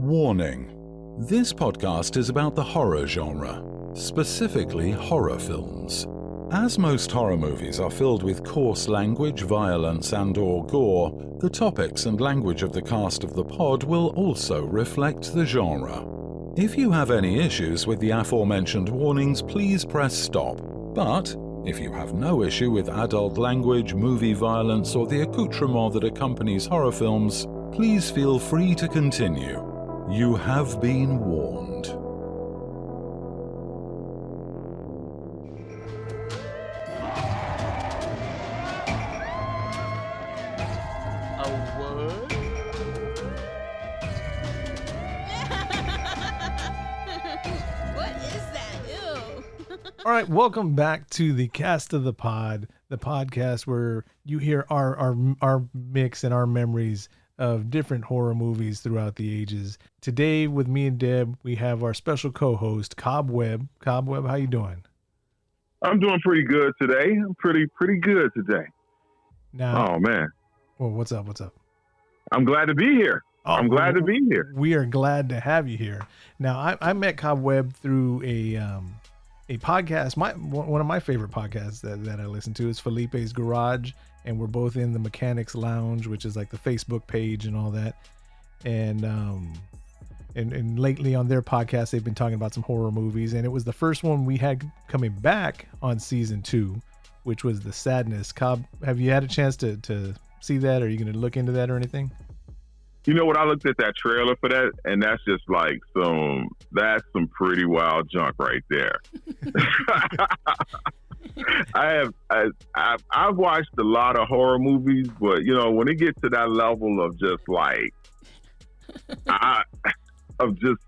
Warning. This podcast is about the horror genre, specifically horror films. As most horror movies are filled with coarse language, violence, and/or gore, the topics and language of the cast of the pod will also reflect the genre. If you have any issues with the aforementioned warnings, please press stop. But if you have no issue with adult language, movie violence, or the accoutrement that accompanies horror films, please feel free to continue. You have been warned. All right, welcome back to the Cast of the Pod, the podcast where you hear our mix and our memories of different horror movies throughout the ages. Today, with me and Deb, we have our special co-host, Cob Web. Cob Web, how you doing? I'm doing pretty good today. I'm pretty good today. Now, oh man. Well, what's up? I'm glad to be here. I'm glad to be here. We are glad to have you here. Now, I met Cob Web through a podcast. One of my favorite podcasts that I listen to is Felipe's Garage, and we're both in the Mechanics Lounge, which is like the Facebook page and all that. And lately on their podcast, they've been talking about some horror movies, and it was the first one we had coming back on season 2, which was The Sadness. Cob, have you had a chance to see that? Are you going to look into that or anything? You know what? I looked at that trailer for that, and that's just like that's some pretty wild junk right there. I've watched a lot of horror movies, but you know, when it gets to that level of just like, of just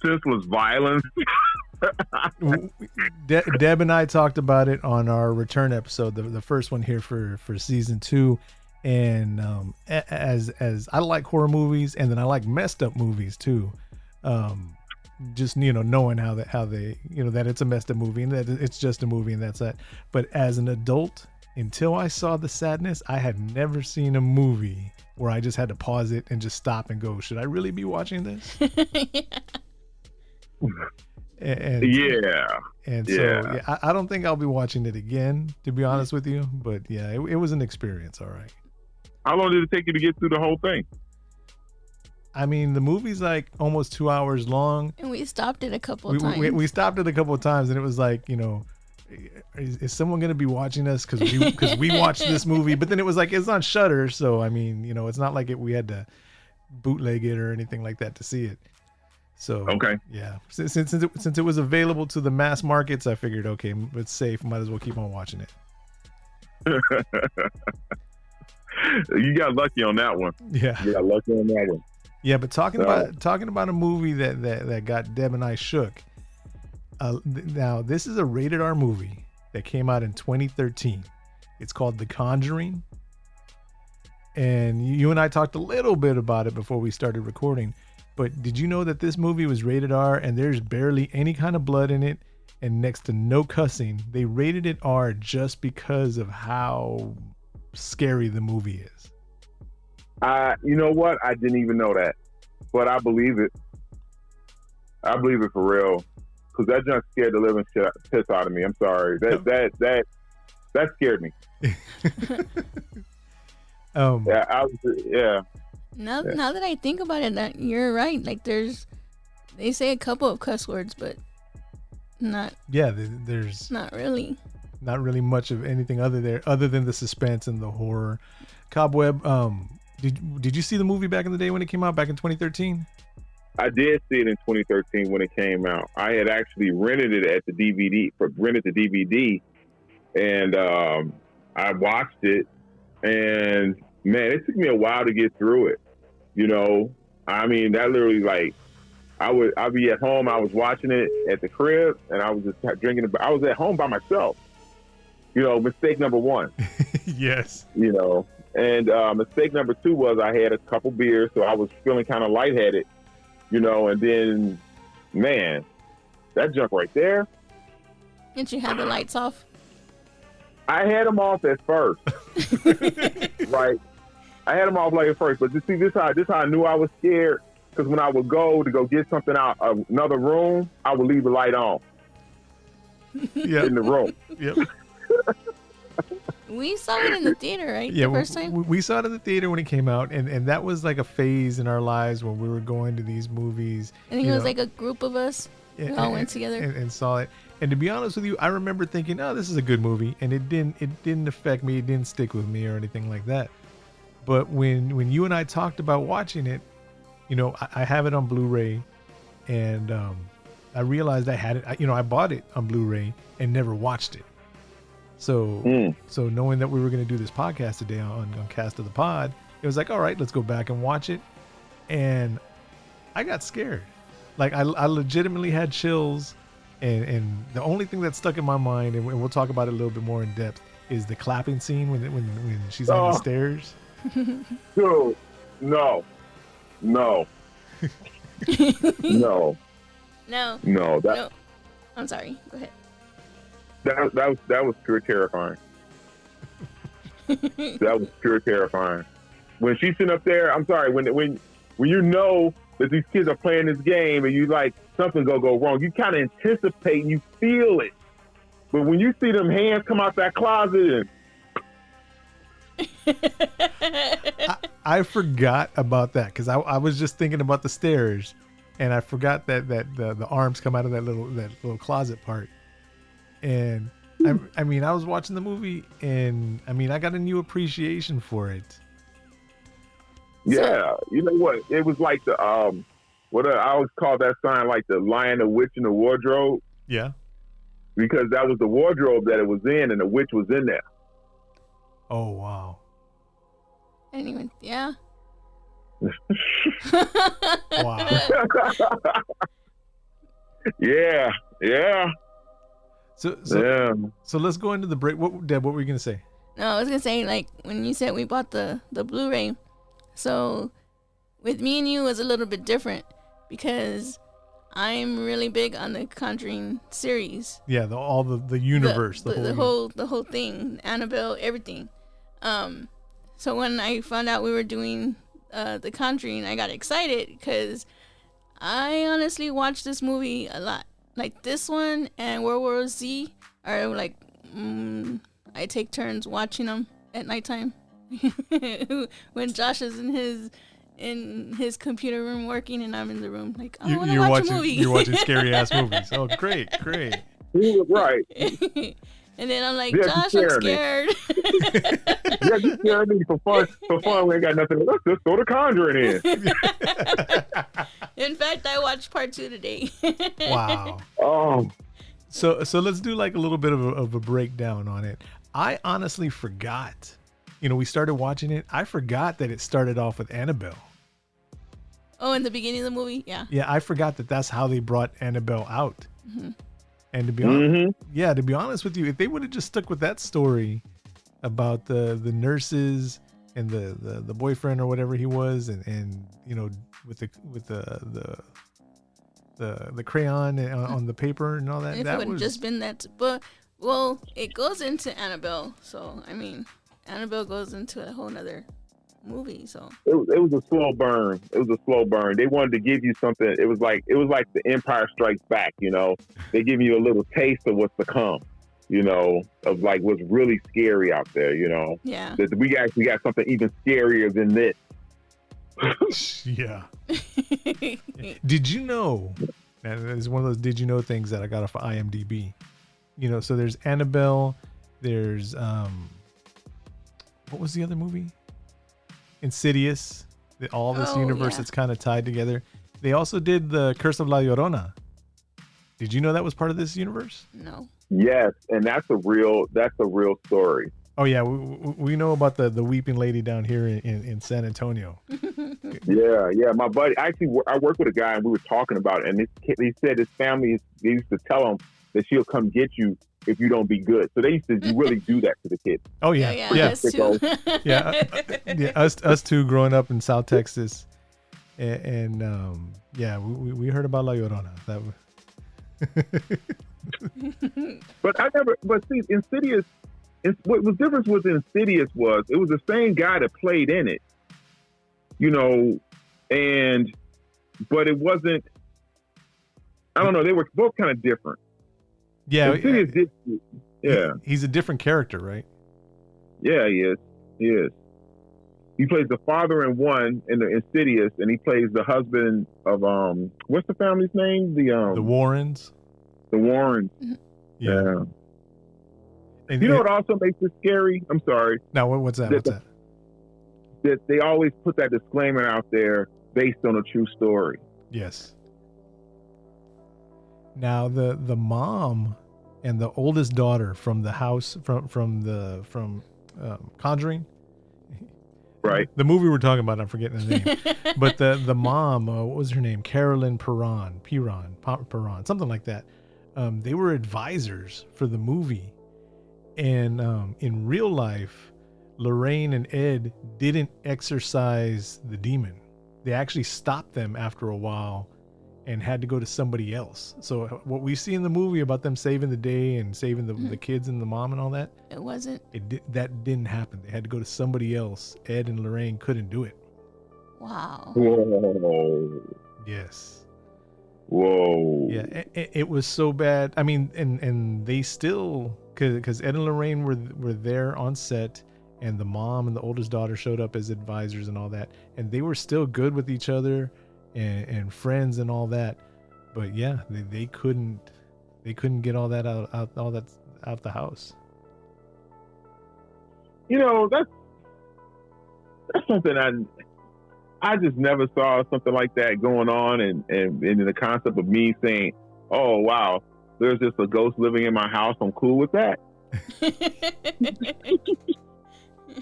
senseless violence. Deb and I talked about it on our return episode, the first one here for season 2. And as I like horror movies, and then I like messed up movies too. Just, you know, knowing how they, you know, that it's a messed up movie and that it's just a movie and that's that. But as an adult, until I saw The Sadness, I had never seen a movie where I just had to pause it and just stop and go, should I really be watching this? So I don't think I'll be watching it again, to be honest with you. But yeah, it was an experience. All right. How long did it take you to get through the whole thing? I mean, the movie's like almost 2 hours long. And we stopped it a couple of times. We stopped it a couple of times, and it was like, you know, is someone going to be watching us because we watched this movie? But then it was like, it's on Shudder, so I mean, you know, it's not like we had to bootleg it or anything like that to see it. So okay, yeah, since it was available to the mass markets, I figured, okay, it's safe. Might as well keep on watching it. You got lucky on that one. Yeah, you got lucky on that one. Yeah, but talking about a movie that got Deb and I shook. Now, this is a rated R movie that came out in 2013. It's called The Conjuring. And you and I talked a little bit about it before we started recording. But did you know that this movie was rated R and there's barely any kind of blood in it and next to no cussing? They rated it R just because of how scary the movie is. You know what? I didn't even know that, but I believe it. I believe it for real, because that junk scared the living piss out of me. I'm sorry. That scared me. Now that I think about it, that you're right. Like they say a couple of cuss words, but not. Yeah, there's not really much of anything other than the suspense and the horror. Cob Web, did you see the movie back in the day when it came out back in 2013? I did see it in 2013 when it came out. I had actually rented it at the DVD, and I watched it, and man, it took me a while to get through it. You know, I mean, that literally, like, I'd be at home, I was watching it at the crib, and I was just drinking. I was at home by myself. You know, mistake number 1. Yes. You know, and mistake number 2 was I had a couple beers, so I was feeling kind of lightheaded. You know, and then, man, that junk right there. Did you have the lights off? I had them off at first. Right. I had them off like at first, but you see, this how I knew I was scared. because when I would go get something out of another room, I would leave the light on in the room. Yep. We saw it in the theater, right? Yeah, the first time. we saw it in the theater when it came out, and that was like a phase in our lives when we were going to these movies. I think it was like a group of us. We all went together and saw it. And to be honest with you, I remember thinking, "Oh, this is a good movie," and it didn't affect me. It didn't stick with me or anything like that. But when you and I talked about watching it, you know, I have it on Blu-ray, and I realized I had it. I bought it on Blu-ray and never watched it. So so knowing that we were going to do this podcast today on Cast of the Pod, it was like, all right, let's go back and watch it. And I got scared. Like I legitimately had chills. And the only thing that stuck in my mind, and we'll talk about it a little bit more in depth, is the clapping scene when she's on the stairs. Dude, no. No. No. That I'm sorry. Go ahead. that was pure terrifying. That was pure terrifying. When she's sitting up there, I'm sorry, when you know that these kids are playing this game and you like something go wrong, you kind of anticipate and you feel it. But when you see them hands come out that closet and I forgot about that because I was just thinking about the stairs, and I forgot that the arms come out of that little closet part. And I mean, I was watching the movie, and I mean, I got a new appreciation for it. yeah, you know what? It was like the what I always call that sign, like the Lion, the Witch, and the Wardrobe, Yeah. because that was the wardrobe that it was in, and the witch was in there. Oh wow. I didn't even. Yeah. Wow. Yeah. So let's go into the break. Deb, what were you gonna say? No, I was gonna say, like, when you said we bought the Blu-ray, so with me and you it was a little bit different because I'm really big on the Conjuring series. Yeah, all the universe, the whole thing, Annabelle, everything. So when I found out we were doing the Conjuring, I got excited because I honestly watched this movie a lot. Like this one and World War Z are like, I take turns watching them at nighttime. When Josh is in his computer room working and I'm in the room, like, I want to watch a movie. You're watching scary ass movies. Oh, great. He was right. And then I'm like, Yeah, Josh, I'm scared. Yeah, you scared me for fun. We ain't got nothing. Let's just throw the Conjuring in. In fact, I watched part 2 today. Wow. Oh, So let's do like a little bit of a breakdown on it. I honestly forgot. You know, we started watching it. I forgot that it started off with Annabelle. Oh, in the beginning of the movie? Yeah. Yeah, I forgot that that's how they brought Annabelle out. Mm-hmm. And to be honest with you, if they would have just stuck with that story about the nurses and the boyfriend or whatever he was, and you know, with the crayon on the paper and all that, If that it would was have just been that, but well, it goes into Annabelle, so I mean, Annabelle goes into a whole nother movie, so it was a slow burn. They wanted to give you something. It was like the Empire Strikes Back. You know, they give you a little taste of what's to come. You know, of like what's really scary out there. You know, yeah. That we got something even scarier than this. Yeah. Did you know? And it's one of those did you know things that I got off of IMDb. You know, so there's Annabelle. There's what was the other movie? Insidious. All this universe that's kind of tied together. They also did the Curse of La Llorona. Did you know that was part of this universe? No. Yes, and that's a real story. Oh yeah, we know about the weeping lady down here in San Antonio. Yeah. My buddy, actually, I work with a guy, and we were talking about it. And he said his family, they used to tell him that she'll come get you if you don't be good. So they used to really do that to the kids. Oh yeah. Us too. Yeah, us too, growing up in South Texas, and we heard about La Llorona. But see, Insidious. What was different with Insidious was it was the same guy that played in it, you know, and but it wasn't. I don't know. They were both kind of different. Yeah, yeah. He's a different character, right? Yeah, he is. He is. He plays the father in one in the Insidious, and he plays the husband of what's the family's name? The Warrens. The Warrens. Yeah. And you know what also makes it scary? I'm sorry. No, what's that? What's that? That they always put that disclaimer out there based on a true story. Yes. Now the mom and the oldest daughter from the house from Conjuring. Right. The movie we're talking about, I'm forgetting the name. But the mom, what was her name? Carolyn Perron, something like that. They were advisors for the movie. And in real life, Lorraine and Ed didn't exorcise the demon. They actually stopped them after a while and had to go to somebody else. So what we see in the movie about them saving the day and saving the kids and the mom and all that, it wasn't. That didn't happen. They had to go to somebody else. Ed and Lorraine couldn't do it. Wow. Whoa. Yes. Whoa. Yeah, it was so bad. I mean, and they still, because Ed and Lorraine were there on set, and the mom and the oldest daughter showed up as advisors and all that, and they were still good with each other and friends and all that. But yeah, they couldn't get all that out the house. You know, that's something I just never saw something like that going on, and in the concept of me saying, "Oh wow, there's just a ghost living in my house. I'm cool with that."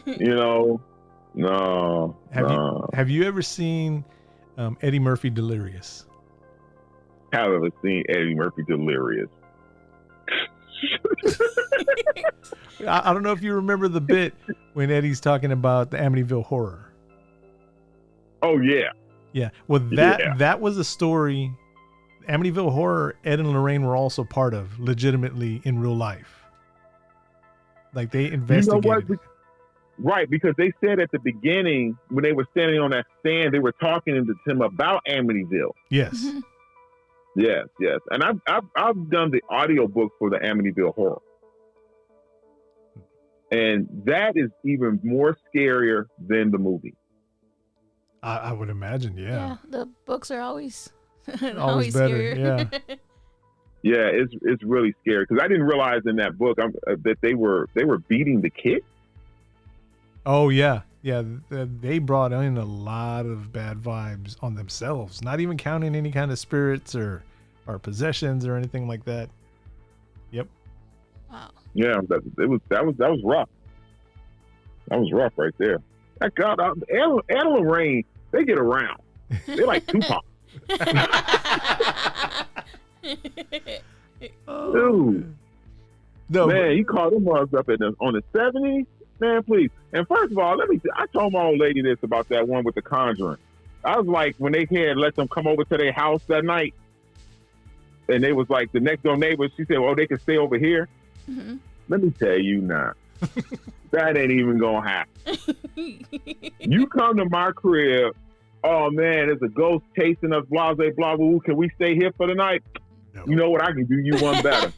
You know, no. Have you ever seen Eddie Murphy Delirious? Have ever seen Eddie Murphy Delirious? I don't know if you remember the bit when Eddie's talking about the Amityville Horror. Oh yeah. Yeah. Well, that was a story. Amityville Horror, Ed and Lorraine were also part of, legitimately in real life. Like they investigated. You know what? Right, because they said at the beginning when they were standing on that stand, they were talking to him about Amityville. Yes. Mm-hmm. Yes, and I've done the audiobook for the Amityville Horror, and that is even more scarier than the movie. I would imagine, yeah. The books are always always better, scarier. yeah. Yeah, it's really scary because I didn't realize in that book that they were beating the kid. Oh yeah. They brought in a lot of bad vibes on themselves, not even counting any kind of spirits or possessions or anything like that. Yep. Wow. Yeah, that was rough. That was rough right there. That God, Ed and Lorraine, they get around. They're like Tupac. Dude. No, man, you called them mugs up on the 70s? Man, please. And first of all, I told my old lady this about that one with the Conjuring. I was like, when they had let them come over to their house that night, and they was like the next door neighbors, she said, well, they can stay over here. Mm-hmm. Let me tell you now, that ain't even gonna happen. You come to my crib, oh man, there's a ghost chasing us, blah, blah, blah, blah. Can we stay here for the night? No. You know what? I can do you one better.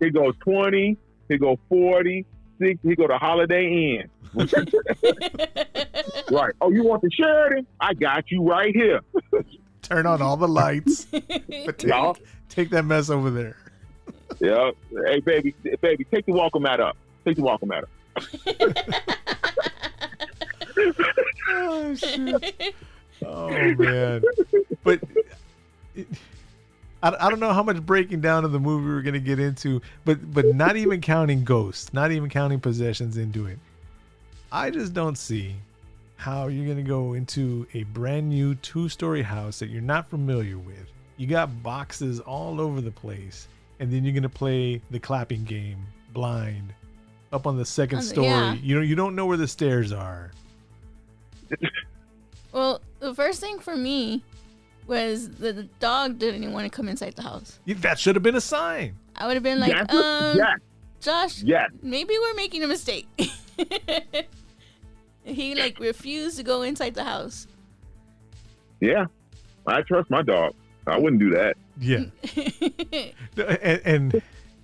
It goes 20, it goes 40, 60, he go to Holiday Inn. Right. Oh, you want the Sheridan? I got you right here. Turn on all the lights. But take that mess over there. Yeah. Hey, baby, take the welcome mat up. Take the welcome mat up. Oh, shit. Oh, man. But I don't know how much breaking down of the movie we're going to get into, but not even counting ghosts, not even counting possessions into it. I just don't see how you're going to go into a brand new 2-story house that you're not familiar with. You got boxes all over the place, and then you're going to play the clapping game blind up on the second story. Yeah. You don't know where the stairs are. Well, the first thing for me was that the dog didn't even want to come inside the house. That should have been a sign. I would have been like, yes. Josh, yes. Maybe we're making a mistake. He refused to go inside the house. Yeah. I trust my dog. I wouldn't do that. Yeah. and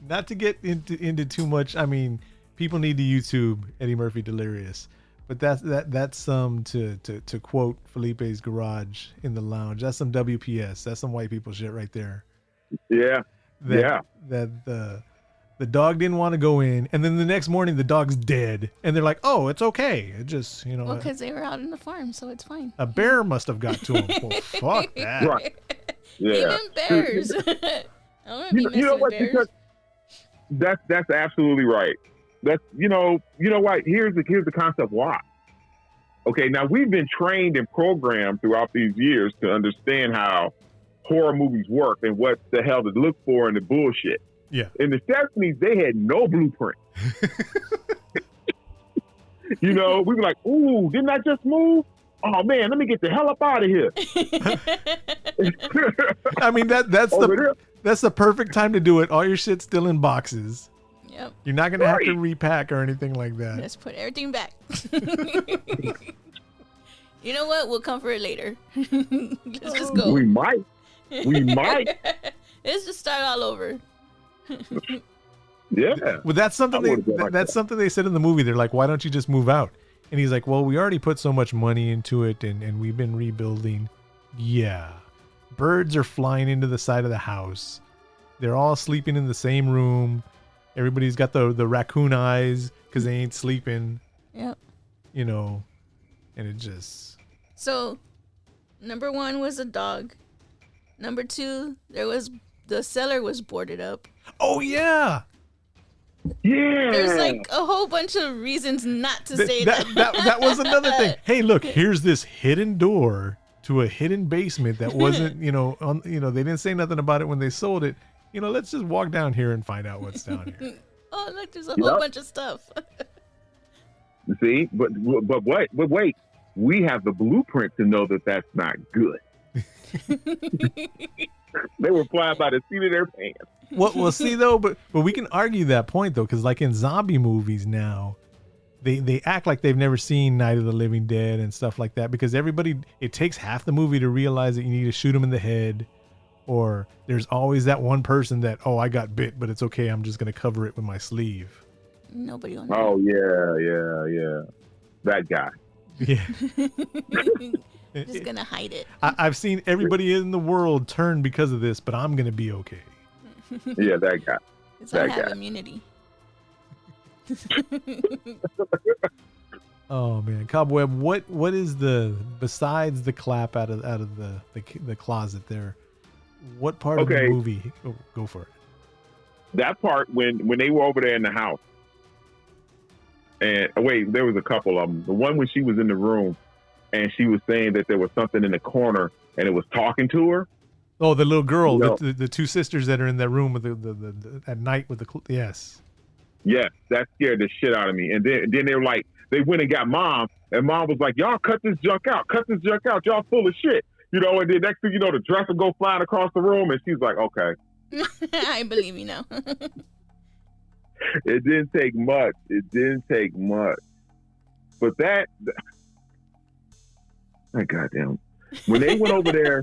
not to get into too much. I mean, people need to YouTube Eddie Murphy Delirious, but that's some to quote Felipe's Garage in the lounge. That's some WPS. That's some white people shit right there. Yeah. That the dog didn't want to go in, and then the next morning the dog's dead, and they're like, "Oh, it's okay. It just, you know." Well, because they were out in the farm, so it's fine. A bear must have got to him. Well, fuck that. Right. Yeah. Even bears. I don't want to be messing with bears. Because that's absolutely right. That's you know what? Here's the concept why. Okay, now we've been trained and programmed throughout these years to understand how horror movies work and what the hell to look for in the bullshit. Yeah. In the 70s, they had no blueprint. We were like, ooh, didn't I just move? Oh man, let me get the hell up out of here. I mean, that's the perfect time to do it. All your shit's still in boxes. Yep. You're not gonna have to repack or anything like that. Let's put everything back. You know what? We'll come for it later. Let's just go. We might. Let's just start all over. Yeah. Well, that's something something they said in the movie. They're like, why don't you just move out? And he's like, well, we already put so much money into it and we've been rebuilding. Yeah. Birds are flying into the side of the house. They're all sleeping in the same room. Everybody's got the raccoon eyes because they ain't sleeping. Yep. And it just... So, number 1 was a dog. Number 2, the cellar was boarded up. Oh, yeah. Yeah. There's like a whole bunch of reasons not to say that. That was another thing. Hey, look, here's this hidden door to a hidden basement that wasn't, they didn't say nothing about it when they sold it. Let's just walk down here and find out what's down here. Oh, look, there's a whole bunch of stuff. See, but wait, we have the blueprint to know that that's not good. They were flying by the seat of their pants. Well, see though, but we can argue that point though, because like in zombie movies now, they act like they've never seen Night of the Living Dead and stuff like that, because it takes half the movie to realize that you need to shoot them in the head, or there's always that one person that, oh, I got bit, but it's okay, I'm just gonna cover it with my sleeve. Nobody will know. Oh yeah, that guy. Yeah. Just gonna hide it. I've seen everybody in the world turn because of this, but I'm gonna be okay. Yeah, that guy. Because I have immunity. Oh man, Cob Web, what is besides the clap out of the closet there? What part of the movie? Oh, go for it. That part when they were over there in the house, and there was a couple of them. The one when she was in the room, and she was saying that there was something in the corner, and it was talking to her. Oh, the little girl, the two sisters that are in that room with the at night with yes. Yes, that scared the shit out of me. And then they were like, they went and got Mom, and Mom was like, y'all cut this junk out, y'all full of shit. And then next thing you know, the dresser go flying across the room, and she's like, okay. I believe you now. It didn't take much. But that goddamn, when they went over there,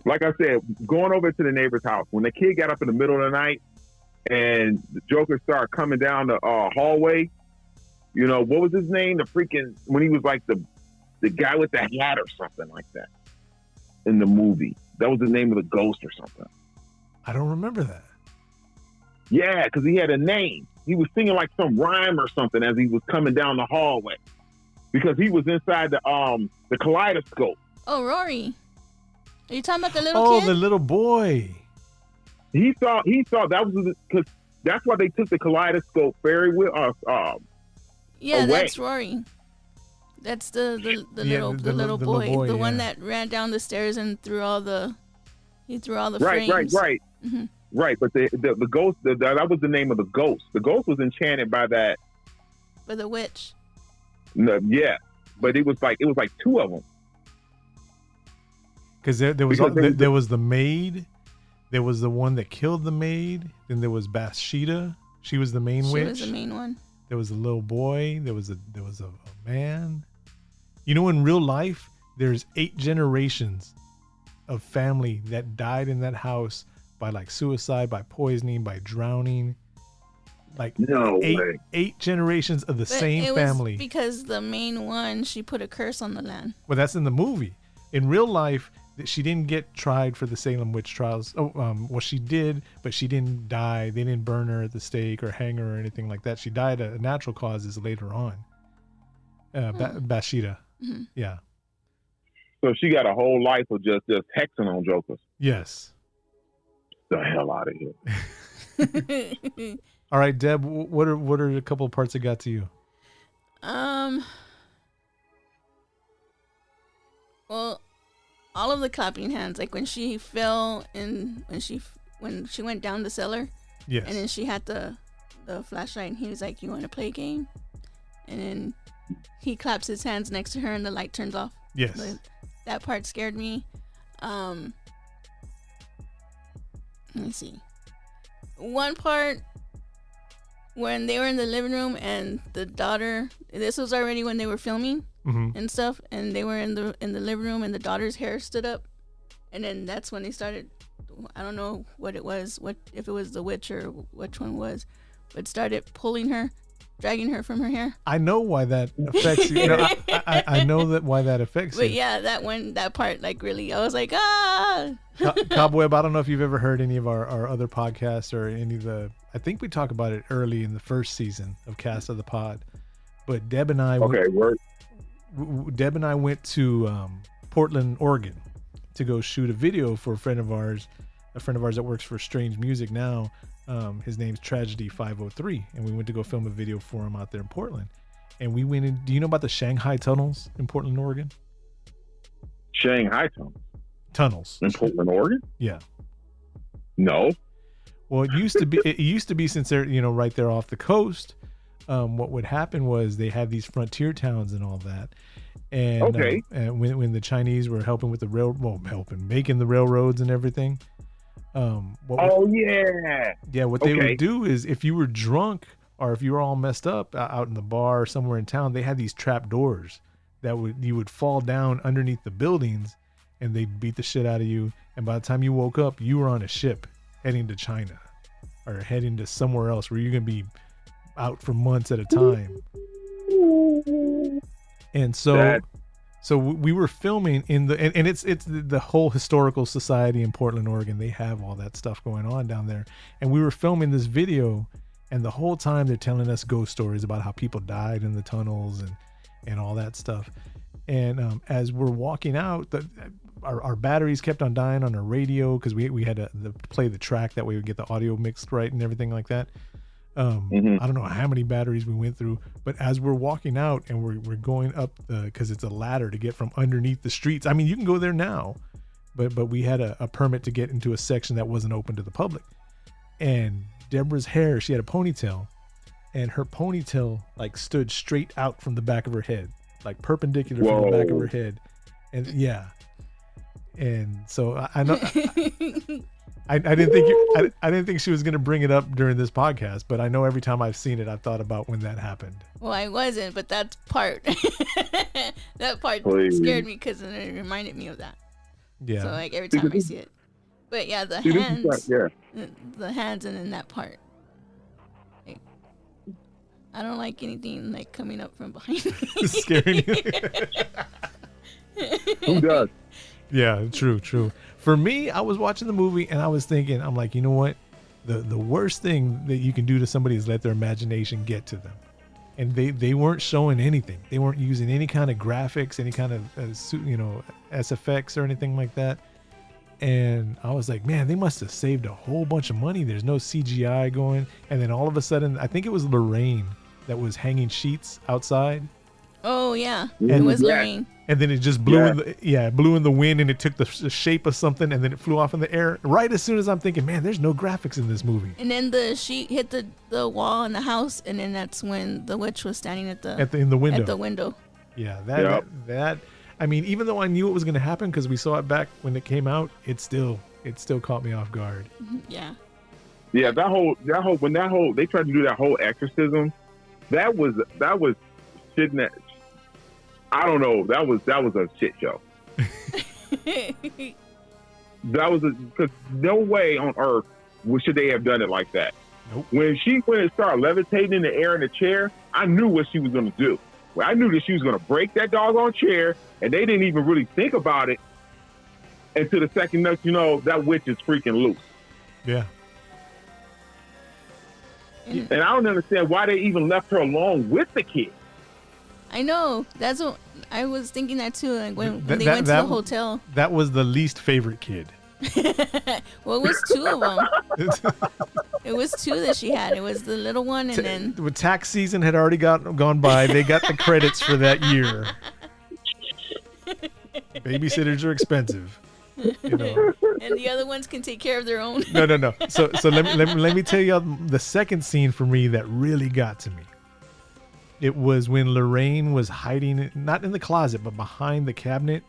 like I said, going over to the neighbor's house, when the kid got up in the middle of the night and the Joker started coming down the hallway, what was his name? When he was like the guy with the hat or something like that in the movie. That was the name of the ghost or something. I don't remember that. Yeah, because he had a name. He was singing like some rhyme or something as he was coming down the hallway, because he was inside the kaleidoscope. Oh, Rory. Are you talking about the little kid? Oh, the little boy. He saw that was because that's why they took the kaleidoscope fairy with us. Yeah, away. That's Rory. That's the little boy, the one that ran down the stairs and threw all the frames. Right. Mm-hmm. Right, but the ghost, that was the name of the ghost. The ghost was enchanted by that. By the witch. No, yeah, but it was like two of them. Because there was the maid, there was the one that killed the maid, then there was Bathsheba. She was the main witch. She was the main one. There was a little boy. There was a man. In real life, there's 8 generations of family that died in that house by like suicide, by poisoning, by drowning. Like No way. 8 generations of the same family. Because the main one, she put a curse on the land. Well, that's in the movie. In real life, she didn't get tried for the Salem witch trials. Well, she did, but she didn't die. They didn't burn her at the stake or hang her or anything like that. She died of natural causes later on. Bathsheba. Mm-hmm. Yeah. So she got a whole life of just hexing on jokers. Yes. The hell out of here. All right, Deb, what are a couple of parts that got to you? Well, all of the clapping hands, like when she fell and when she went down the cellar. Yes. And then she had the flashlight and he was like, "You want to play a game?" And then he claps his hands next to her and the light turns off. Yes. But that part scared me. Let me see. One part when they were in the living room and the daughter, this was already when they were filming and stuff, and they were in the living room and the daughter's hair stood up, and then that's when they started, I don't know what it was, if it was the witch or which one was, but started pulling her, dragging her from her hair. I know why that affects you. No, I know that why that affects you. But yeah, that part, like, really, I was like, ah. Cob Web, I don't know if you've ever heard any of our other podcasts or any of the, I think we talk about it early in the first season of Cast of the Pod, but Deb and I went to Portland, Oregon to go shoot a video for a friend of ours that works for Strange Music now. His name's Tragedy 503, and we went to go film a video for him out there in Portland. And we went in. Do you know about the Shanghai tunnels in Portland, Oregon? Shanghai tunnels in Portland, Oregon? Yeah. No. Well, it used to be since they're right there off the coast. What would happen was they had these frontier towns and all that. And okay. And when the Chinese were helping with the making the railroads and everything. What they would do is, if you were drunk or if you were all messed up out in the bar or somewhere in town, they had these trap doors that you would fall down underneath the buildings and they'd beat the shit out of you. And by the time you woke up, you were on a ship heading to China or heading to somewhere else where you're going to be out for months at a time. And so we were filming in and it's the whole historical society in Portland, Oregon. They have all that stuff going on down there. And we were filming this video, and the whole time they're telling us ghost stories about how people died in the tunnels and all that stuff. And as we're walking out, our batteries kept on dying on our radio because we had to play the track, that way we get the audio mixed right and everything like that. I don't know how many batteries we went through, but as we're walking out and we're going up because it's a ladder to get from underneath the streets. I mean, you can go there now, but we had a permit to get into a section that wasn't open to the public. And Deborah's hair, she had a ponytail, and her ponytail like stood straight out from the back of her head, like perpendicular from the back of her head. And yeah. And so I know I didn't think she was going to bring it up during this podcast, but I know every time I've seen it, I've thought about when that happened. Well, I wasn't, but that part scared me because it reminded me of that. Yeah. So like every time I see it, but yeah, the hands, and then that part. Like, I don't like anything like coming up from behind me. Scaring you. Who does? Yeah, true. For me, I was watching the movie and I was thinking, I'm like, you know what? The worst thing that you can do to somebody is let their imagination get to them. And they weren't showing anything. They weren't using any kind of graphics, any kind of, SFX or anything like that. And I was like, man, they must have saved a whole bunch of money. There's no CGI going. And then all of a sudden, I think it was Lorraine that was hanging sheets outside. Oh, yeah. It was Lorraine. And then it just blew in the wind, and it took the shape of something, and then it flew off in the air. Right as soon as I'm thinking, man, there's no graphics in this movie. And then the sheet hit the wall in the house, and then that's when the witch was standing in the window. At the window. Yeah, that. I mean, even though I knew it was going to happen because we saw it back when it came out, it still caught me off guard. Yeah. Yeah, that whole they tried to do that whole exorcism. That was shit. I don't know. That was a shit show. because no way on earth should they have done it like that. Nope. When she went and started levitating in the air in the chair, I knew what she was going to do. Well, I knew that she was going to break that doggone chair, and they didn't even really think about it until the second that that witch is freaking loose. Yeah. And I don't understand why they even left her alone with the kid. I know. That's what I was thinking that too. Like when they went to the hotel. That was the least favorite kid. Well, it was two of them. It was two that she had. It was the little one, and then with tax season had already gone by. They got the credits for that year. Babysitters are expensive, and the other ones can take care of their own. No. So let me tell you the second scene for me that really got to me. It was when Lorraine was hiding, not in the closet, but behind the cabinet.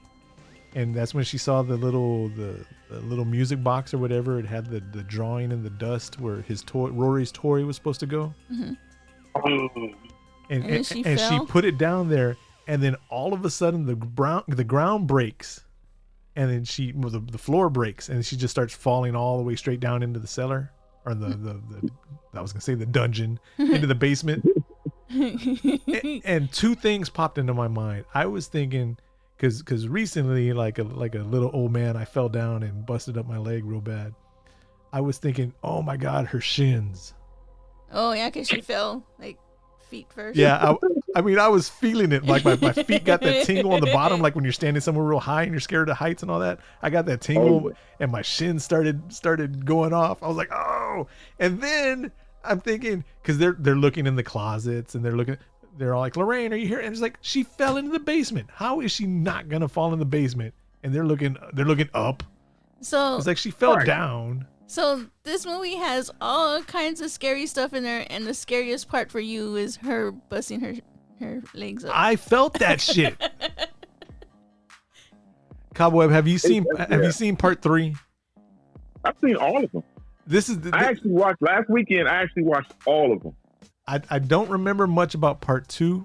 And that's when she saw the little music box or whatever. It had the drawing in the dust where Rory's toy was supposed to go. Mm-hmm. And she put it down there, and then all of a sudden the ground breaks, and then the floor breaks, and she just starts falling all the way straight down into the cellar, or I was gonna say the dungeon, into the basement. and two things popped into my mind. I was thinking, because recently, like a little old man, I fell down and busted up my leg real bad. I was thinking, oh my God, her shins. Oh yeah, because she fell like feet first. Yeah, I mean, I was feeling it. Like my feet got that tingle on the bottom, like when you're standing somewhere real high and you're scared of heights and all that. I got that tingle, and my shins started going off. I was like, oh. And then I'm thinking, because they're looking in the closets, and they're all like, Lorraine, are you here? And it's like, she fell into the basement. How is she not gonna fall in the basement? And they're looking up. So it's like she fell down. So this movie has all kinds of scary stuff in there, and the scariest part for you is her busting her legs up. I felt that shit. Cob Web, have you seen part 3? I've seen all of them. I actually watched last weekend. I actually watched all of them. I don't remember much about part 2,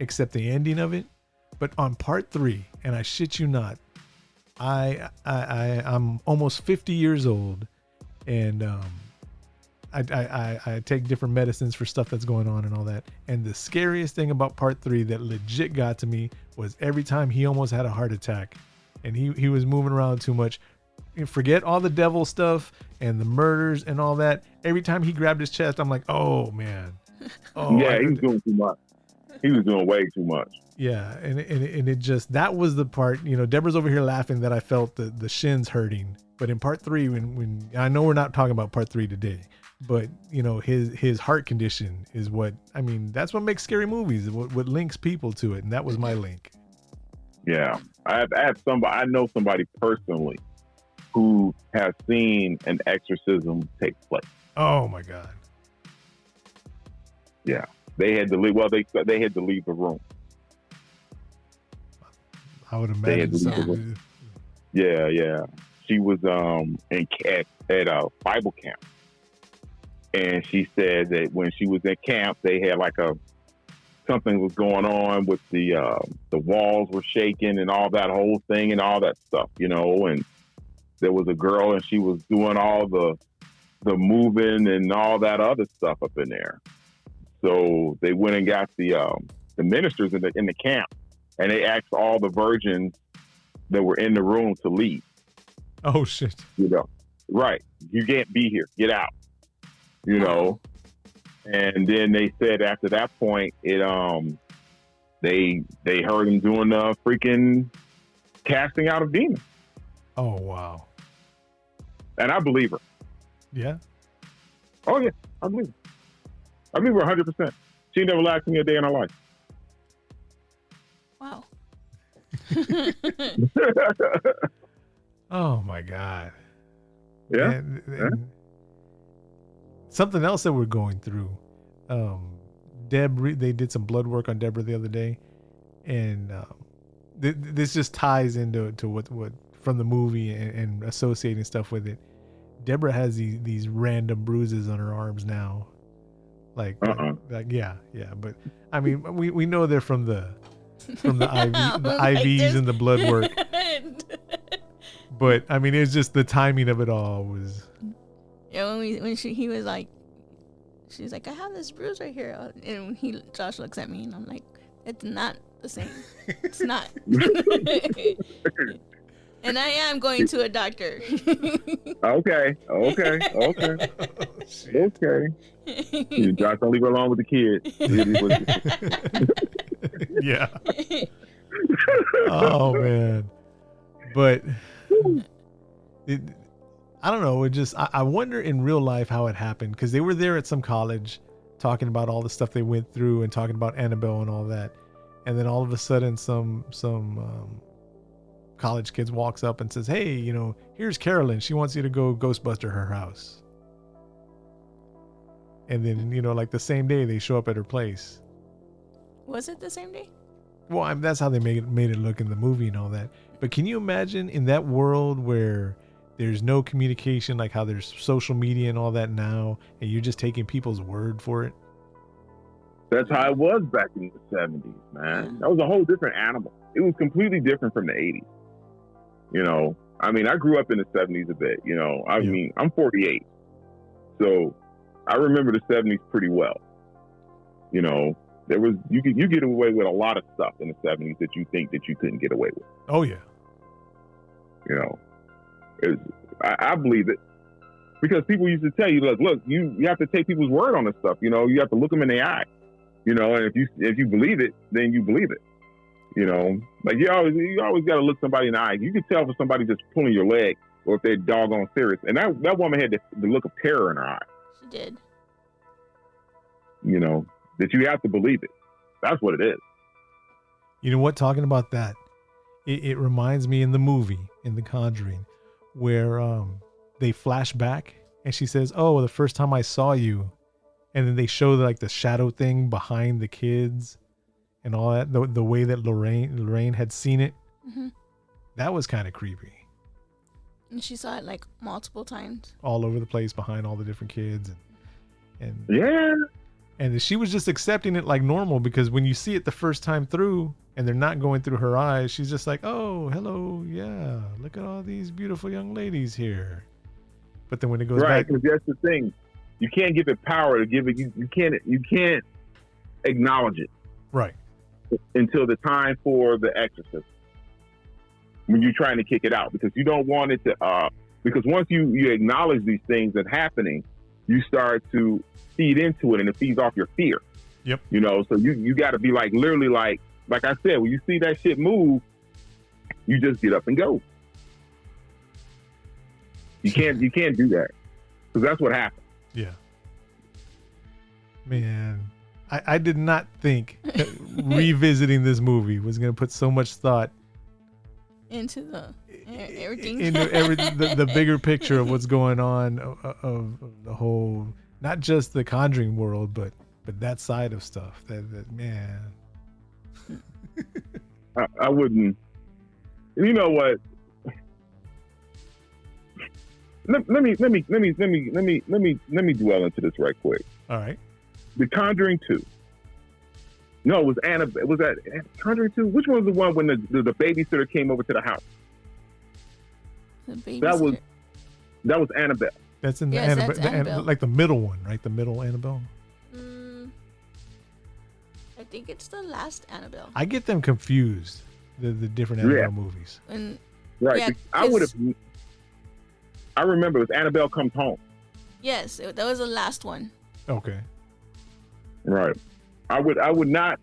except the ending of it. But on part 3, and I shit you not, I'm almost 50 years old, and I take different medicines for stuff that's going on and all that. And the scariest thing about part 3 that legit got to me was every time he almost had a heart attack, and he was moving around too much. Forget all the devil stuff and the murders and all that. Every time he grabbed his chest, I'm like, oh man. Oh yeah, he was doing too much. He was doing way too much. Yeah, and it just, that was the part, Deborah's over here laughing that I felt the shins hurting. But in part 3, when I know we're not talking about part 3 today, but his heart condition is that's what makes scary movies, what links people to it, and that was my link. Yeah, I know somebody personally who has seen an exorcism take place. Oh my God. Yeah, they had to leave. Well, they had to leave the room. I would imagine. Yeah. She was at a Bible camp, and she said that when she was at camp, they had something was going on with the walls were shaking and all that whole thing and all that stuff, and there was a girl and she was doing all the moving and all that other stuff up in there. So they went and got the ministers in the camp, and they asked all the virgins that were in the room to leave. Oh shit! Right? You can't be here. Get out. And then they said after that point, they heard him doing the freaking casting out of demons. Oh wow! And I believe her. Yeah. Oh yeah, I believe her. I believe her 100%. She never lied to me a day in her life. Wow. Oh my God. Yeah. And something else that we're going through. They did some blood work on Deborah the other day, and this just ties into what from the movie and associating stuff with it. Deborah has these random bruises on her arms now. Yeah, but I mean, we know they're from the IVs and the blood work. But I mean, it's just the timing of it all was. Yeah, he was like, she's like, I have this bruise right here, and Josh looks at me, and I'm like, it's not the same. It's not. And I am going to a doctor. Okay. Okay. Josh, don't leave her alone with the kid. Yeah. Oh man. But I don't know. It just I wonder in real life how it happened, because they were there at some college talking about all the stuff they went through and talking about Annabelle and all that, and then all of a sudden some college kids walks up and says, hey, you know, here's Carolyn, she wants you to go Ghostbuster her house. And then, you know, like the same day they show up at her place. Was it the same day? Well, that's how they made it look in the movie and all that. But can you imagine in that world where there's no communication, like how there's social media and all that now, and you're just taking people's word for it? That's how it was back in the 70s, man. That was a whole different animal. It was completely different from the 80s. You know, I mean, I grew up in the 70s a bit, you know. I mean, I'm 48. So I remember the 70s pretty well. You know, there was you get away with a lot of stuff in the 70s that you think that you couldn't get away with. Oh yeah. You know, I believe it, because people used to tell you, look, you have to take people's word on this stuff. You know, you have to look them in the eye. You know, and if you believe it, then you believe it. You know, like you always got to look somebody in the eye. You can tell if somebody just pulling your leg or if they're doggone serious. And that woman had the look of terror in her eye. She did. You know, that you have to believe it. That's what it is. You know what? Talking about that, it reminds me in the movie, in The Conjuring, where they flash back and she says, oh, the first time I saw you. And then they show like the shadow thing behind the kids and all that, the way that Lorraine had seen it. Mm-hmm. That was kind of creepy. And she saw it like multiple times. All over the place behind all the different kids. And yeah. And she was just accepting it like normal, because when you see it the first time through and they're not going through her eyes, she's just like, oh, hello. Yeah. Look at all these beautiful young ladies here. But then when it goes back. Right, because that's the thing. You can't give it power to give it. You can't acknowledge it. Right. Until the time for the exorcism, when you're trying to kick it out, because you don't want it to. Because once you acknowledge these things that's happening, you start to feed into it, and it feeds off your fear. Yep. You know, so you got to be like literally like I said, when you see that shit move, you just get up and go. You can't do that, because that's what happened. Yeah. Man, I did not think revisiting this movie was going to put so much thought into everything. Into the bigger picture of what's going on of the whole, not just the Conjuring world, but that side of stuff. That man. I wouldn't. You know what? Let me dwell into this right quick. All right. The Conjuring 2. No, it was Annabelle. Was that Conjuring 2? Which one was the one when the babysitter came over to the house? The babysitter. That was Annabelle. That's in the yes, Annabelle, like the middle one, right? The middle Annabelle. I think it's the last Annabelle. I get them confused. The different Annabelle movies. Right. Yeah, I remember it was Annabelle Comes Home. Yes, that was the last one. Okay. Right. I would not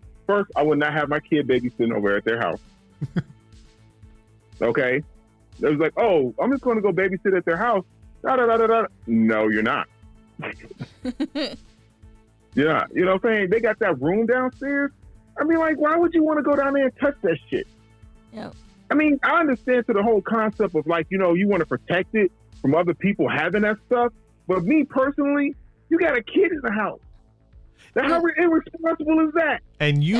have my kid babysitting over at their house. Okay. It was like, oh, I'm just going to go babysit at their house. Da, da, da, da, da. No, you're not. Yeah. You know what I'm saying? They got that room downstairs. I mean, like, why would you want to go down there and touch that shit? Yeah. I mean, I understand to the whole concept of, like, you know, you want to protect it from other people having that stuff. But me personally, you got a kid in the house. How irresponsible is that? And you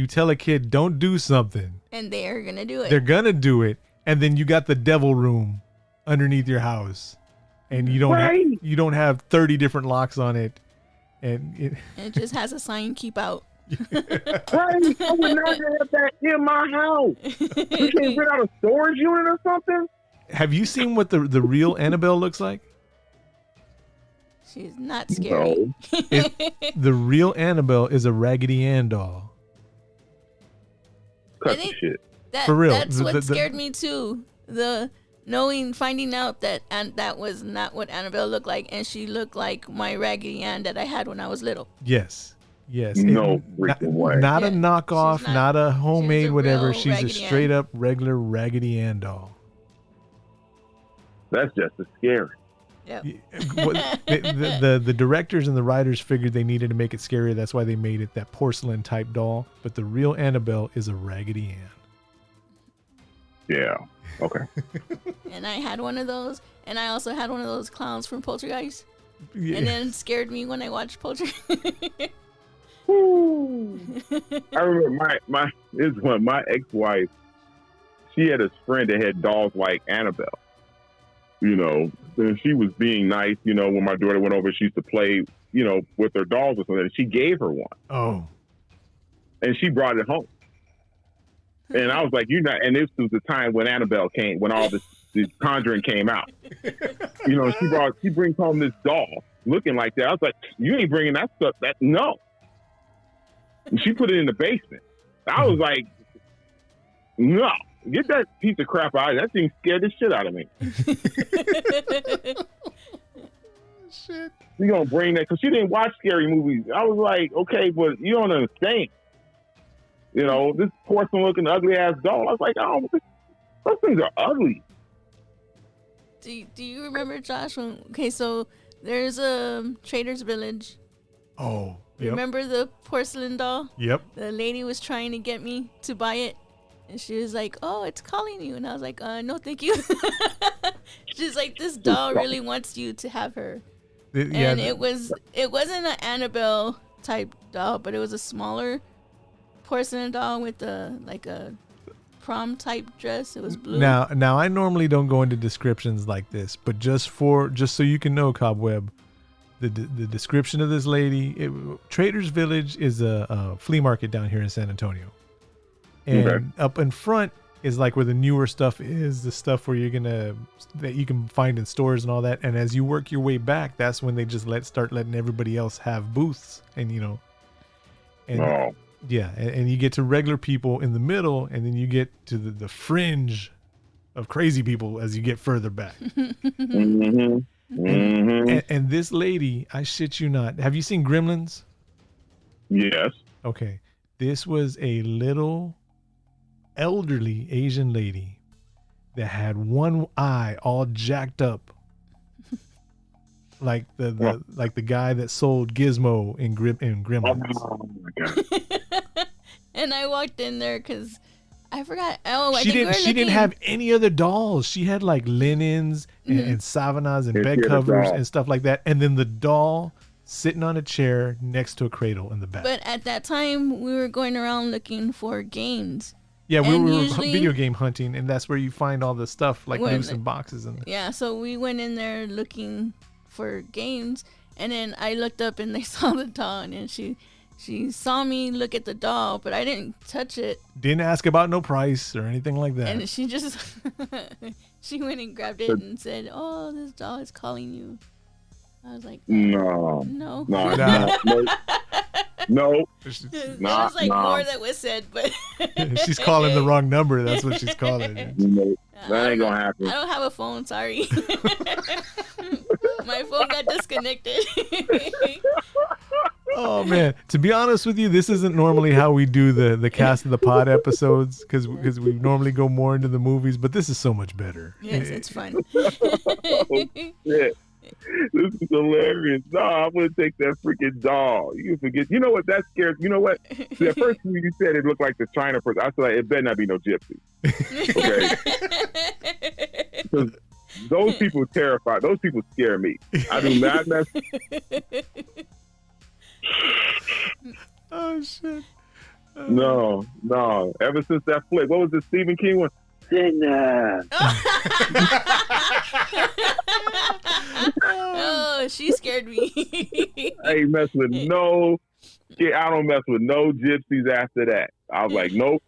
tell a kid don't do something, and they're gonna do it. They're gonna do it, and then you got the devil room underneath your house, and you don't have 30 different locks on it, and it just has a sign, keep out. Right? I would not have that in my house. You can't rent out a storage unit or something? Have you seen what the real Annabelle looks like? She's not scary. No. The real Annabelle is a Raggedy Ann doll. Cut the shit. For real. That's what scared me too. Finding out that that was not what Annabelle looked like, and she looked like my Raggedy Ann that I had when I was little. Yes. No freaking way. Not a knockoff, not a homemade, she's a whatever. real She's a Raggedy straight up regular Raggedy Ann doll. That's just as scary. Yep. The directors and the writers figured they needed to make it scarier. That's why they made it that porcelain type doll. But the real Annabelle is a Raggedy Ann. Yeah. Okay. And I had one of those, and I also had one of those clowns from Poltergeist. Yeah. And then it scared me when I watched Poltergeist. I remember my ex-wife, she had a friend that had dolls like Annabelle. You know, and she was being nice, you know, when my daughter went over, she used to play, you know, with her dolls or something. And she gave her one. Oh. And she brought it home. And I was like, you're not, and this was the time when Annabelle came, when all this Conjuring came out. You know, she brings home this doll looking like that. I was like, you ain't bringing that stuff, no. And she put it in the basement. I was like, no, get that piece of crap out of here. That thing scared the shit out of me. Shit. You gonna bring that, because she didn't watch scary movies. I was like, okay, but you don't understand. You know, this porcelain looking ugly ass doll. I was like, oh, those things are ugly. Do you remember, Josh? So there's a Trader's Village. Oh, yep. Remember the porcelain doll? Yep. The lady was trying to get me to buy it, and she was like, "Oh, it's calling you," and I was like, "No, thank you." She's like, "This doll really wants you to have her," and it wasn't an Annabelle type doll, but it was a smaller porcelain doll with a prom type dress. It was blue. Now I normally don't go into descriptions like this, but just so you can know, Cob Web, the description of this lady, Trader's Village is a flea market down here in San Antonio, and up in front is like where the newer stuff is, the stuff where that you can find in stores and all that. And as you work your way back, that's when they just start letting everybody else have booths, and you know, and yeah, and you get to regular people in the middle, and then you get to the fringe of crazy people as you get further back. Mm-hmm. Mm-hmm. And this lady, I shit you not, have you seen Gremlins? Yes. Okay. This was a little elderly Asian lady that had one eye all jacked up. Like the guy that sold Gizmo in Gremlins. Oh my God. And I walked in there because I forgot. She didn't have any other dolls. She had like linens and savanas and bed covers and stuff like that. And then the doll sitting on a chair next to a cradle in the back. But at that time, we were going around looking for games. Yeah, we were video game hunting, and that's where you find all the stuff like loose in boxes. Yeah, so we went in there looking for games, and then I looked up and they saw the doll, and she saw me look at the doll, but I didn't touch it. Didn't ask about no price or anything like that. And she just she went and grabbed it and said, "Oh, this doll is calling you." I was like, no. There was like more that was said, but she's calling the wrong number. That's what she's calling. That ain't gonna happen. I don't have a phone. Sorry, my phone got disconnected. Oh man, to be honest with you, this isn't normally how we do the cast of the pod episodes, because we normally go more into the movies, but this is so much better. Yes, it's fun. Oh, shit. This is hilarious. No, I'm gonna take that freaking doll. You forget. You know what? That scares. You know what? See, at first when you said it looked like the China person, I was like, it better not be no gypsy. Okay. Because those people terrify. Those people scare me. I do not mess. Oh shit. No. Ever since that flick, what was the Stephen King one? Oh, she scared me. I ain't messing with no Yeah, I don't mess with no gypsies after that. I was like, nope,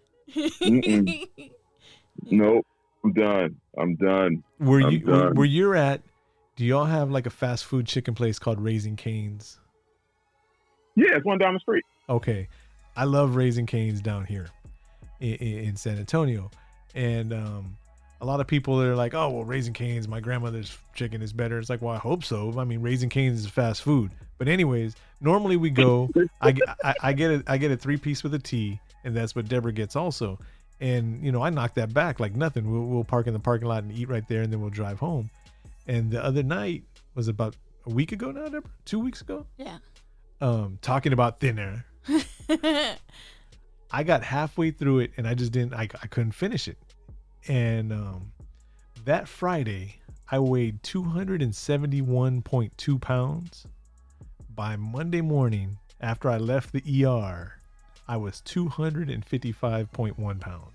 nope. I'm done. Where you're at? Do y'all have like a fast food chicken place called Raising Cane's? Yeah, it's one down the street. Okay, I love Raising Cane's down here in San Antonio, and a lot of people are like, "Oh, well, Raising Cane's, my grandmother's chicken is better." It's like, well, I hope so. I mean, Raising Cane's is fast food, but anyways, normally we go. I get a 3-piece with a tea, and that's what Deborah gets also. And I knock that back like nothing. We'll park in the parking lot and eat right there, and then we'll drive home. And the other night was about a week ago now, Deborah? 2 weeks ago? Yeah. Talking about thinner. I got halfway through it and I just I couldn't finish it. And that Friday, I weighed 271.2 pounds. By Monday morning, after I left the ER, I was 255.1 pounds.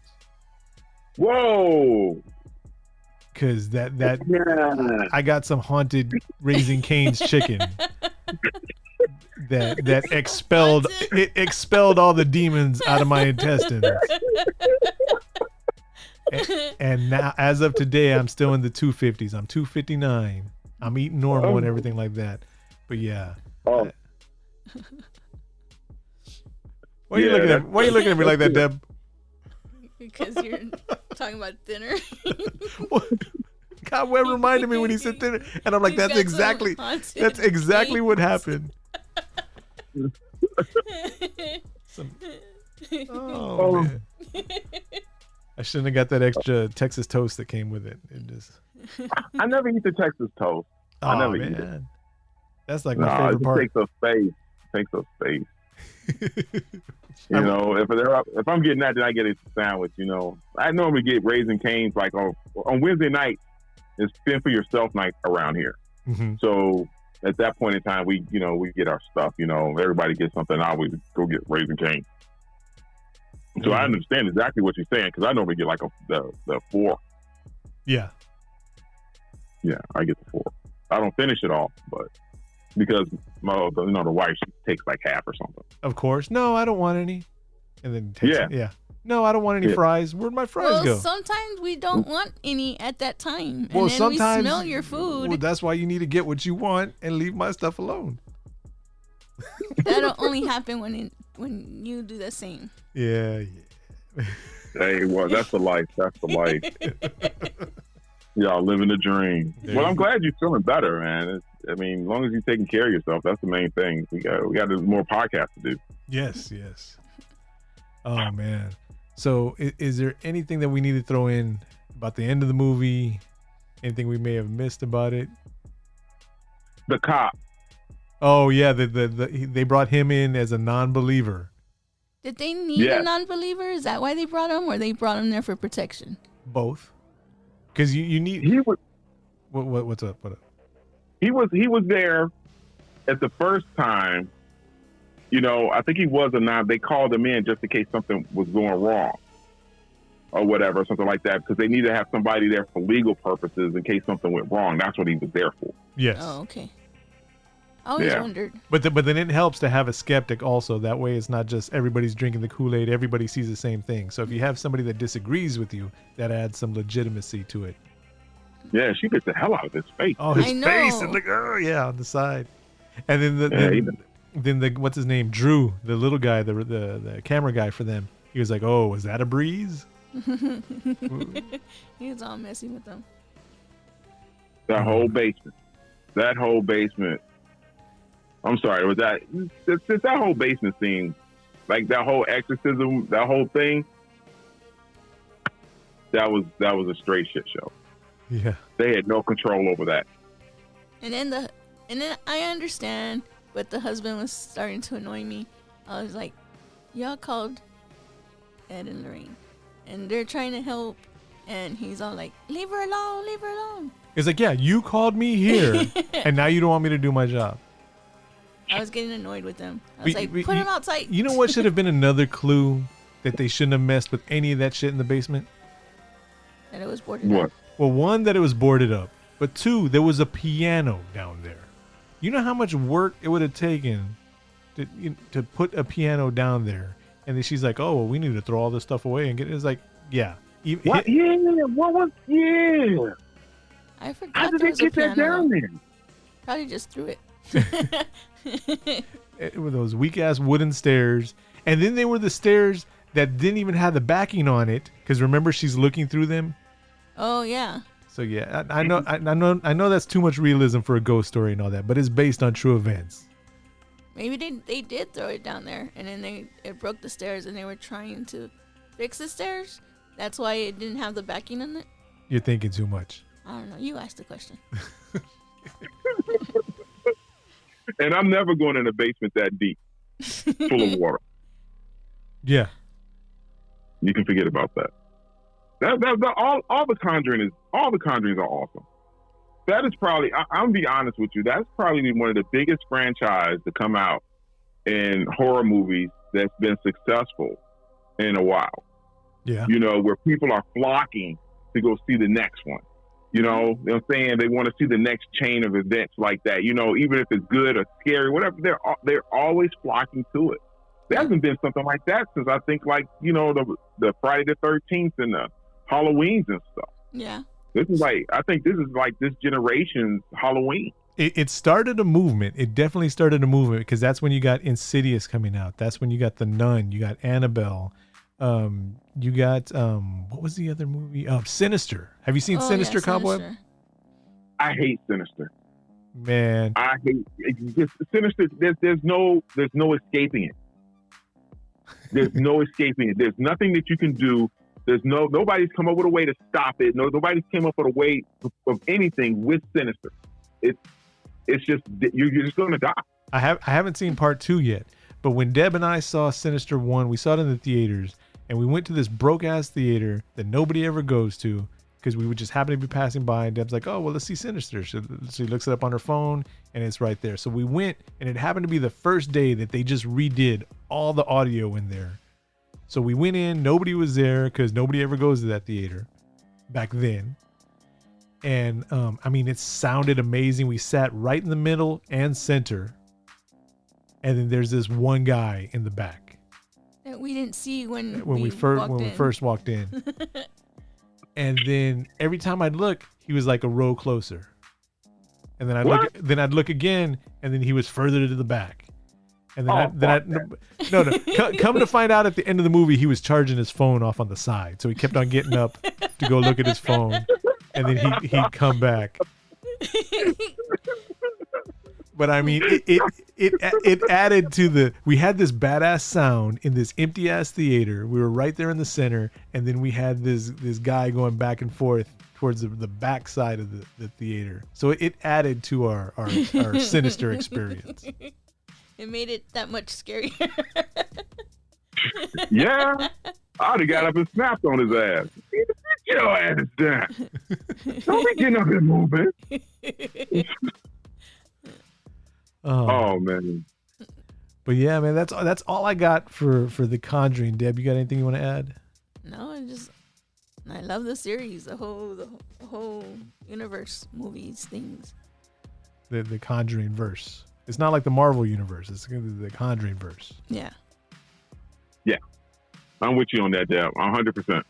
Whoa! Because I got some haunted Raising Cane's chicken that expelled all the demons out of my intestines. And now, as of today, I'm still in the 250s. I'm 259. I'm eating normal and everything like that. But yeah. Oh. Why are you looking at me like that, Deb? Because you're talking about dinner. Cob Web reminded me when he said dinner, and I'm like, that's exactly what happened. Man. I shouldn't have got that extra Texas toast that came with it. I never eat the Texas toast. I never eat it. That's like my favorite part. It takes up space. If I'm getting that, then I get a sandwich. I normally get Raising Cane's like on Wednesday night. It's Fend for Yourself night around here. Mm-hmm. So at that point in time, we get our stuff. Everybody gets something. I always go get Raising Cane's. So I understand exactly what you're saying because I normally get like the 4. Yeah. Yeah, I get the 4. I don't finish it all, but because the wife, she takes like half or something. Of course. No, I don't want any. And then takes it. Yeah. No, I don't want any fries. Where'd my fries go? Sometimes we don't want any at that time. Well, and then sometimes we smell your food. Well, that's why you need to get what you want and leave my stuff alone. That'll only happen when you do the same. Yeah. Hey, well, that's the life. That's the life. Y'all living the dream. Well, I'm glad you're feeling better, man. As long as you're taking care of yourself, that's the main thing. We got more podcasts to do. Yes. Oh man. So, is there anything that we need to throw in about the end of the movie? Anything we may have missed about it? The cop. Oh yeah, they brought him in as a non-believer. Did they need a non-believer? Is that why they brought him, or they brought him there for protection? Both. Because you need. He was. What's up? What up? He was there at the first time. I think he was a non. They called him in just in case something was going wrong, or whatever, something like that, because they need to have somebody there for legal purposes in case something went wrong. That's what he was there for. Yes. Oh, okay. I always wondered. But then it helps to have a skeptic also. That way it's not just everybody's drinking the Kool-Aid, everybody sees the same thing. So if you have somebody that disagrees with you, that adds some legitimacy to it. Yeah, she bit the hell out of his face. Oh, his face and on the side. And then the what's his name? Drew, the little guy, the camera guy for them. He was like, "Oh, was that a breeze?" He was all messy with them. That whole basement. I'm sorry, was that whole basement scene, like that whole exorcism, that whole thing? That was a straight shit show. Yeah, they had no control over that. And then I understand, but the husband was starting to annoy me. I was like, y'all called Ed and Lorraine, and they're trying to help, and he's all like, leave her alone. It's like, yeah, you called me here, and now you don't want me to do my job. I was getting annoyed with them. I was put him outside. You know what should have been another clue that they shouldn't have messed with any of that shit in the basement? That it was boarded up. Well, 1, that it was boarded up. But 2, there was a piano down there. You know how much work it would have taken to put a piano down there, and then she's like, "Oh, well, we need to throw all this stuff away and get." It's like, yeah, What? Yeah. What was? Yeah. I forgot. How did there they was a get that piano. down there? Probably just threw it. With those weak ass wooden stairs, and then they were the stairs that didn't even have the backing on it, because remember she's looking through them. Oh yeah. So yeah, I know that's too much realism for a ghost story and all that, but it's based on true events. Maybe they did throw it down there, and then it broke the stairs, and they were trying to fix the stairs. That's why it didn't have the backing on it. You're thinking too much. I don't know. You asked the question. And I'm never going in a basement that deep, full of water. Yeah. You can forget about that. All the Conjuring all the Conjurings are awesome. That is probably, I'm gonna be honest with you, that's probably one of the biggest franchises to come out in horror movies that's been successful in a while. Yeah. You know, where people are flocking to go see the next one. You know what I'm saying? They want to see the next chain of events like that. You know, even if it's good or scary, whatever, they're always flocking to it. There hasn't been something like that since I think, like, you know, the Friday the 13th and the Halloweens and stuff. Yeah. I think this is like this generation's Halloween. It started a movement. It definitely started a movement, because that's when you got Insidious coming out. That's when you got The Nun. You got Annabelle. You got what was the other movie? Sinister. Have you seen Sinister, Cob Web? I hate Sinister. Man, I hate Sinister. There's no escaping it. There's no escaping it. There's nothing that you can do. Nobody's come up with a way to stop it. Nobody's came up with a way of anything with Sinister. It's just you're just going to die. I haven't seen part 2 yet, but when Deb and I saw Sinister 1, we saw it in the theaters, and we went to this broke ass theater that nobody ever goes to, because we would just happen to be passing by, and Deb's like, "Oh, well, let's see Sinister." So she looks it up on her phone, and it's right there. So we went, and it happened to be the first day that they just redid all the audio in there. So we went in, nobody was there, because nobody ever goes to that theater back then. And I mean, it sounded amazing. We sat right in the middle and center, and then there's this one guy in the back that we didn't see when we first walked in. And then every time I'd look, he was like a row closer. And then I'd look again, and then he was further to the back. And then come to find out at the end of the movie, he was charging his phone off on the side. So he kept on getting up to go look at his phone, and then he'd come back. But I mean, it added to we had this badass sound in this empty ass theater. We were right there in the center, and then we had this guy going back and forth towards the back side of the theater. So it added to our Sinister experience. It made it that much scarier. Yeah, I'd have got up and snapped on his ass. Get your ass down. Don't be getting up and moving. Oh man. But yeah, man, that's all I got for The Conjuring. Deb, you got anything you want to add? No, I love the series, the whole universe, movies, things. The Conjuring verse. It's not like the Marvel universe. It's the Conjuring verse. Yeah. Yeah. I'm with you on that, Deb. 100%.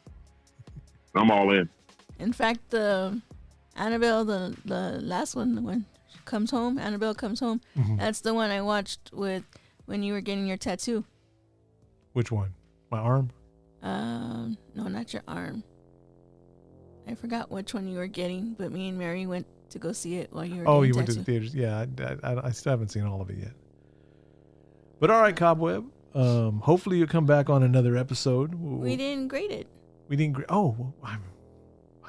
I'm all in. In fact, the Annabelle, the last one, when she comes home, Annabelle comes home, that's the one I watched with when you were getting your tattoo. Which one? My arm? No, not your arm. I forgot which one you were getting, but me and Mary went to go see it while you were getting you tattoo. went to the theaters. Yeah, I still haven't seen all of it yet. But all right, Cob Web. Hopefully you'll come back on another episode. We didn't grade it. We didn't grade. Oh, I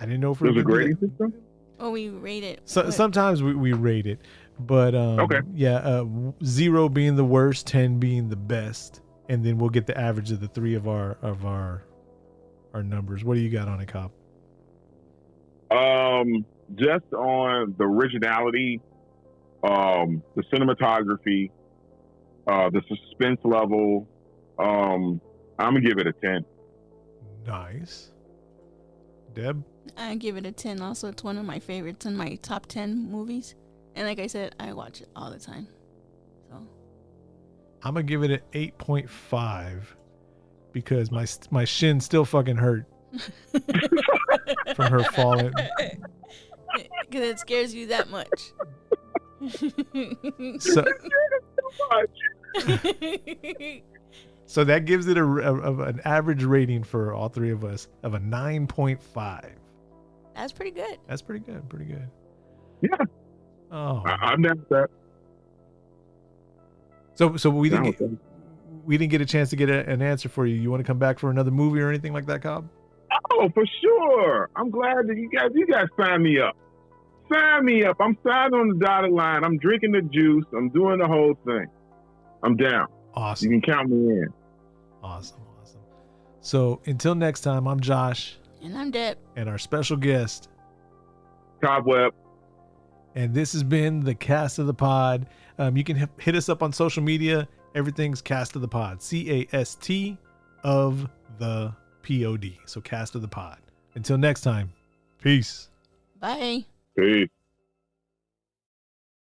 didn't know if there's a grading system. Oh, we rate it. So sometimes we rate it, but okay. Yeah, 0 being the worst, 10 being the best, and then we'll get the average of the three of our numbers. What do you got on it, Cob? Just on the originality, the cinematography, the suspense level, I'm gonna give it a 10. Nice. Deb? I give it a 10 also. It's one of my favorites in my top 10 movies. And like I said, I watch it all the time. So I'm gonna give it an 8.5 because my shin still fucking hurt from her falling. Because it scares you that much. So, so that gives it an average rating for all three of us of a 9.5. That's pretty good. That's pretty good. Pretty good. Yeah. Oh, I'm down with that. so we didn't get a chance to get an answer for you. You want to come back for another movie or anything like that, Cobb? Oh, for sure. I'm glad that you guys signed me up. Sign me up. I'm signed on the dotted line. I'm drinking the juice. I'm doing the whole thing. I'm down. Awesome. You can count me in. Awesome. So until next time, I'm Josh. And I'm Deb. And our special guest. Cob Web. And this has been the Cast of the Pod. You can hit us up on social media. Everything's Cast of the Pod. CAST of the POD. So Cast of the Pod. Until next time. Peace. Bye. Peace.